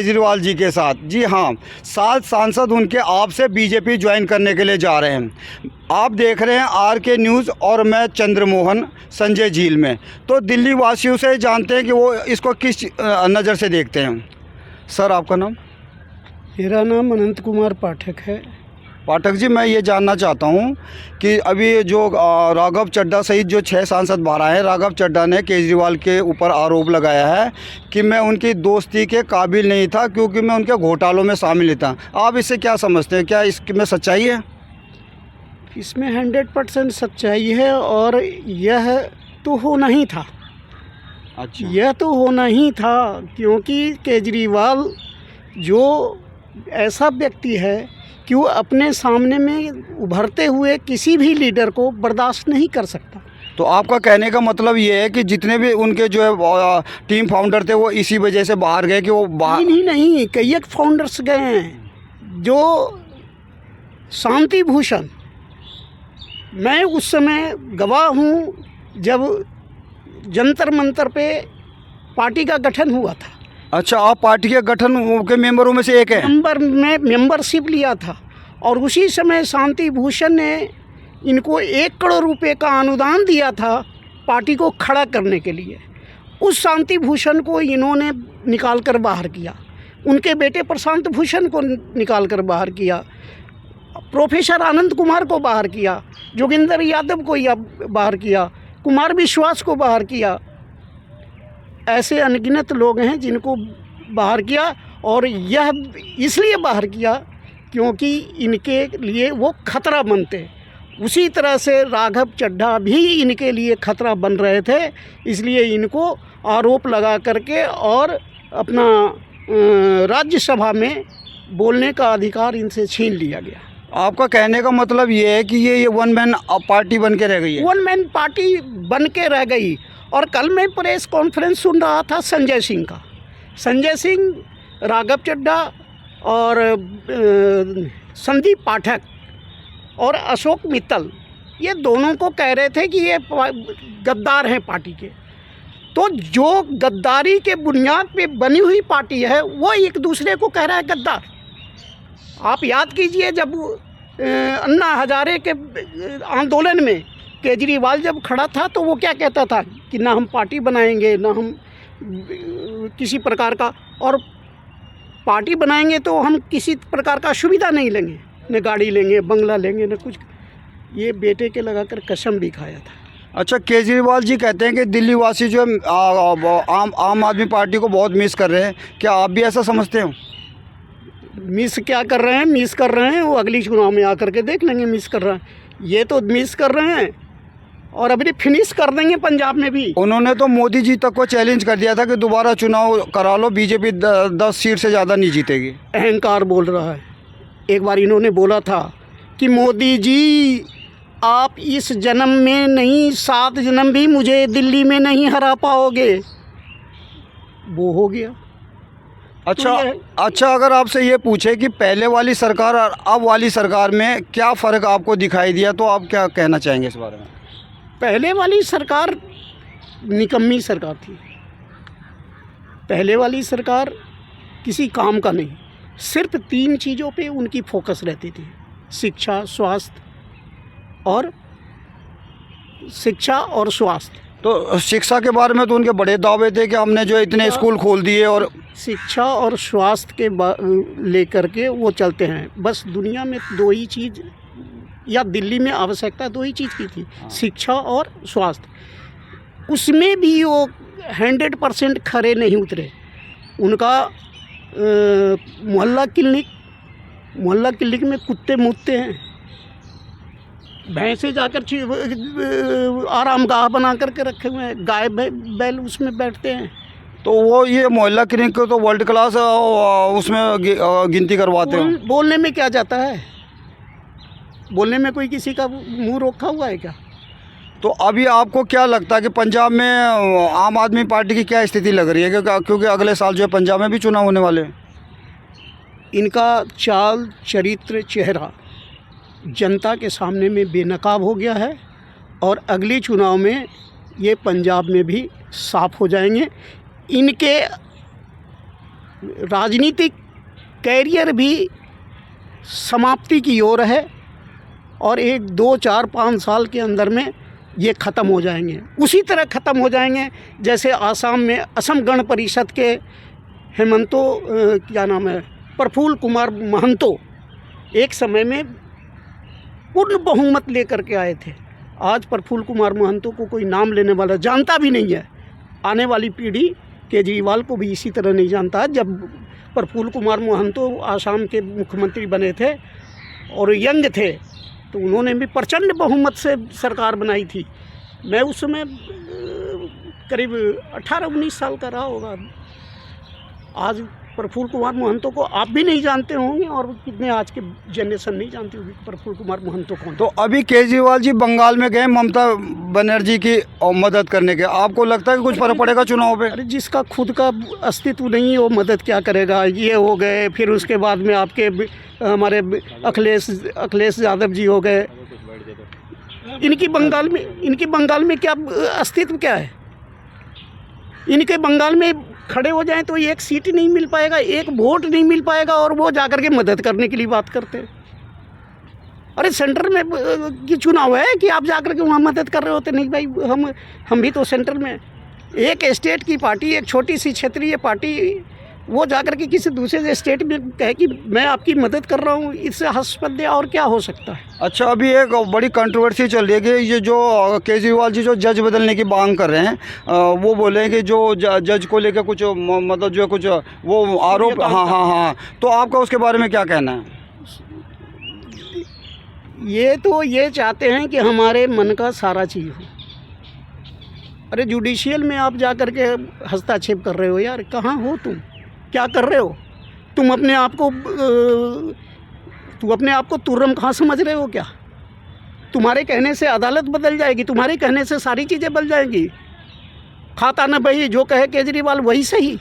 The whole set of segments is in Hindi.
केजरीवाल जी के साथ। जी हाँ, 7 सांसद उनके आप से बीजेपी ज्वाइन करने के लिए जा रहे हैं। आप देख रहे हैं RK न्यूज़ और मैं चंद्रमोहन संजय झील में। तो दिल्ली वासियों से जानते हैं कि वो इसको किस नज़र से देखते हैं। सर, आपका नाम? मेरा नाम अनंत कुमार पाठक है। पाठक जी, मैं ये जानना चाहता हूँ कि अभी जो राघव चड्ढा सहित जो 6 सांसद बाहर आए हैं, राघव चड्ढा ने केजरीवाल के ऊपर आरोप लगाया है कि मैं उनकी दोस्ती के काबिल नहीं था क्योंकि मैं उनके घोटालों में शामिल था। आप इससे क्या समझते हैं? क्या इसमें सच्चाई है? इसमें 100% सच्चाई है और यह तो होना ही था। अच्छा, यह तो होना ही था क्योंकि केजरीवाल जो ऐसा व्यक्ति है कि वो अपने सामने में उभरते हुए किसी भी लीडर को बर्दाश्त नहीं कर सकता। तो आपका कहने का मतलब ये है कि जितने भी उनके जो है टीम फाउंडर थे वो इसी वजह से बाहर गए कि वो नहीं, कई एक फाउंडर्स गए हैं। जो शांति भूषण, मैं उस समय गवाह हूँ जब जंतर मंतर पे पार्टी का गठन हुआ था। अच्छा, आप पार्टी के गठन के मेंबरों में से एक है? मेंबरशिप लिया था और उसी समय शांति भूषण ने इनको 1 करोड़ रुपए का अनुदान दिया था पार्टी को खड़ा करने के लिए। उस शांति भूषण को इन्होंने निकाल कर बाहर किया, उनके बेटे प्रशांत भूषण को निकाल कर बाहर किया, प्रोफेसर आनंद कुमार को बाहर किया, जोगिंदर यादव को बाहर किया, कुमार विश्वास को बाहर किया। ऐसे अनगिनत लोग हैं जिनको बाहर किया और यह इसलिए बाहर किया क्योंकि इनके लिए वो खतरा बनते। उसी तरह से राघव चड्ढा भी इनके लिए खतरा बन रहे थे, इसलिए इनको आरोप लगा करके और अपना राज्यसभा में बोलने का अधिकार इनसे छीन लिया गया। आपका कहने का मतलब ये है कि ये वन मैन पार्टी बन के रह गई है? वन मैन पार्टी बन के रह गई। और कल मैं प्रेस कॉन्फ्रेंस सुन रहा था संजय सिंह का। संजय सिंह, राघव चड्ढा और संदीप पाठक और अशोक मित्तल, ये दोनों को कह रहे थे कि ये गद्दार हैं पार्टी के। तो जो गद्दारी के बुनियाद पे बनी हुई पार्टी है वो एक दूसरे को कह रहा है गद्दार। आप याद कीजिए, जब अन्ना हजारे के आंदोलन में केजरीवाल जब खड़ा था तो वो क्या कहता था कि ना हम पार्टी बनाएंगे, ना हम किसी प्रकार का, और पार्टी बनाएंगे तो हम किसी प्रकार का सुविधा नहीं लेंगे, न गाड़ी लेंगे, बंगला लेंगे, न कुछ। ये बेटे के लगाकर कसम भी खाया था। अच्छा, केजरीवाल जी कहते हैं कि दिल्ली वासी जो आम आदमी पार्टी को बहुत मिस कर रहे हैं। क्या आप भी ऐसा समझते हो? मिस क्या कर रहे हैं? मिस कर रहे हैं वो अगली चुनाव में आकर के देख लेंगे मिस कर रहे हैं। ये तो मिस कर रहे हैं और अभी फिनिश कर देंगे पंजाब में भी। उन्होंने तो मोदी जी तक को चैलेंज कर दिया था कि दोबारा चुनाव करा लो, बीजेपी 10 सीट से ज़्यादा नहीं जीतेगी। अहंकार बोल रहा है। एक बार इन्होंने बोला था कि मोदी जी आप इस जन्म में नहीं, 7 जन्म भी मुझे दिल्ली में नहीं हरा पाओगे। वो हो गया। अच्छा, अगर आपसे ये पूछे कि पहले वाली सरकार और अब वाली सरकार में क्या फ़र्क आपको दिखाई दिया, तो आप क्या कहना चाहेंगे इस बारे में? पहले वाली सरकार निकम्मी सरकार थी। पहले वाली सरकार किसी काम का नहीं, सिर्फ 3 चीज़ों पे उनकी फोकस रहती थी, शिक्षा, स्वास्थ्य और स्वास्थ्य। तो शिक्षा के बारे में तो उनके बड़े दावे थे कि हमने जो इतने स्कूल खोल दिए, और शिक्षा और स्वास्थ्य के लेकर के वो चलते हैं। बस दुनिया में 2 ही चीज़, या दिल्ली में आवश्यकता 2 ही चीज़ की थी, शिक्षा और स्वास्थ्य। उसमें भी वो 100% खरे नहीं उतरे। उनका मोहल्ला क्लिनिक में कुत्ते मुतते हैं, भैंसे जाकर आरामगाह बना करके रखे हुए हैं, गाय बैल उसमें बैठते हैं। तो वो ये मोहल्ला क्लिनिक को तो वर्ल्ड क्लास उसमें गिनती करवाते हो। बोलने में क्या जाता है? बोलने में कोई किसी का मुंह रोका हुआ है क्या? तो अभी आपको क्या लगता है कि पंजाब में आम आदमी पार्टी की क्या स्थिति लग रही है? क्योंकि अगले साल जो है पंजाब में भी चुनाव होने वाले हैं। इनका चाल, चरित्र, चेहरा जनता के सामने में बेनकाब हो गया है और अगली चुनाव में ये पंजाब में भी साफ हो जाएंगे। इनके राजनीतिक कैरियर भी समाप्ति की ओर है और 1, 2, 4, 5 साल के अंदर में ये ख़त्म हो जाएंगे। उसी तरह ख़त्म हो जाएंगे जैसे आसाम में असम गण परिषद के हेमंतो क्या नाम है, प्रफुल्ल कुमार महंतो एक समय में पूर्ण बहुमत लेकर के आए थे। आज प्रफुल्ल कुमार महंतो को कोई नाम लेने वाला जानता भी नहीं है। आने वाली पीढ़ी केजरीवाल को भी इसी तरह नहीं जानता। जब प्रफुल्ल कुमार महंतो आसाम के मुख्यमंत्री बने थे और यंग थे तो उन्होंने भी प्रचंड बहुमत से सरकार बनाई थी। मैं उस समय करीब 18-19 साल का रहा होगा। आज प्रफुल्ल कुमार महंतो को आप भी नहीं जानते होंगे और कितने आज के जनरेशन नहीं जानती होगी प्रफुल्ल कुमार महंतो कौन। तो अभी केजरीवाल जी बंगाल में गए ममता बनर्जी की मदद करने के, आपको लगता है कि कुछ फर्क पड़ेगा चुनाव पे? अरे जिसका खुद का अस्तित्व नहीं है वो मदद क्या करेगा। ये हो गए, फिर उसके बाद में आपके हमारे अखिलेश यादव जी हो गए। इनकी बंगाल में क्या अस्तित्व क्या है? इनके बंगाल में खड़े हो जाएं तो एक सीट नहीं मिल पाएगा, एक वोट नहीं मिल पाएगा और वो जाकर के मदद करने के लिए बात करते हैं। अरे सेंटर में की चुनाव है कि आप जाकर के वहाँ मदद कर रहे होते? नहीं भाई, हम भी तो सेंटर में। एक स्टेट की पार्टी, एक छोटी सी क्षेत्रीय पार्टी, वो जाकर के किसी दूसरे स्टेट में कहे कि मैं आपकी मदद कर रहा हूँ, इससे हास्यास्पद और क्या हो सकता है? अच्छा, अभी एक बड़ी कंट्रोवर्सी चल रही है कि ये जो केजरीवाल जी जो जज बदलने की मांग कर रहे हैं, वो बोले हैं कि जो जज को लेकर कुछ मतलब जो कुछ वो आरोप, हाँ, तो आपका उसके बारे में क्या कहना है? ये चाहते हैं कि हमारे मन का सारा चीज़ हो। अरे जुडिशियल में आप जाकर के हस्तक्षेप कर रहे हो यार, कहाँ हो तुम? क्या कर रहे हो तुम? अपने आप को तुर्रम कहाँ समझ रहे हो क्या? तुम्हारे कहने से अदालत बदल जाएगी, तुम्हारे कहने से सारी चीज़ें बदल जाएंगी। खाता न बही, जो कहे केजरीवाल वही सही।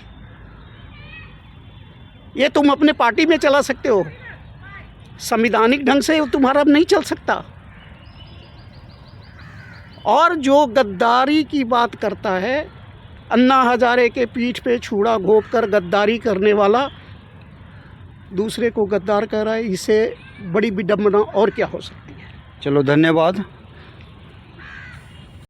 ये तुम अपने पार्टी में चला सकते हो, संवैधानिक ढंग से तुम्हारा नहीं चल सकता। और जो गद्दारी की बात करता है, अन्ना हजारे के पीठ पे छुरा घोंप कर गद्दारी करने वाला दूसरे को गद्दार कह रहा है, इससे बड़ी विडंबना और क्या हो सकती है? चलो, धन्यवाद।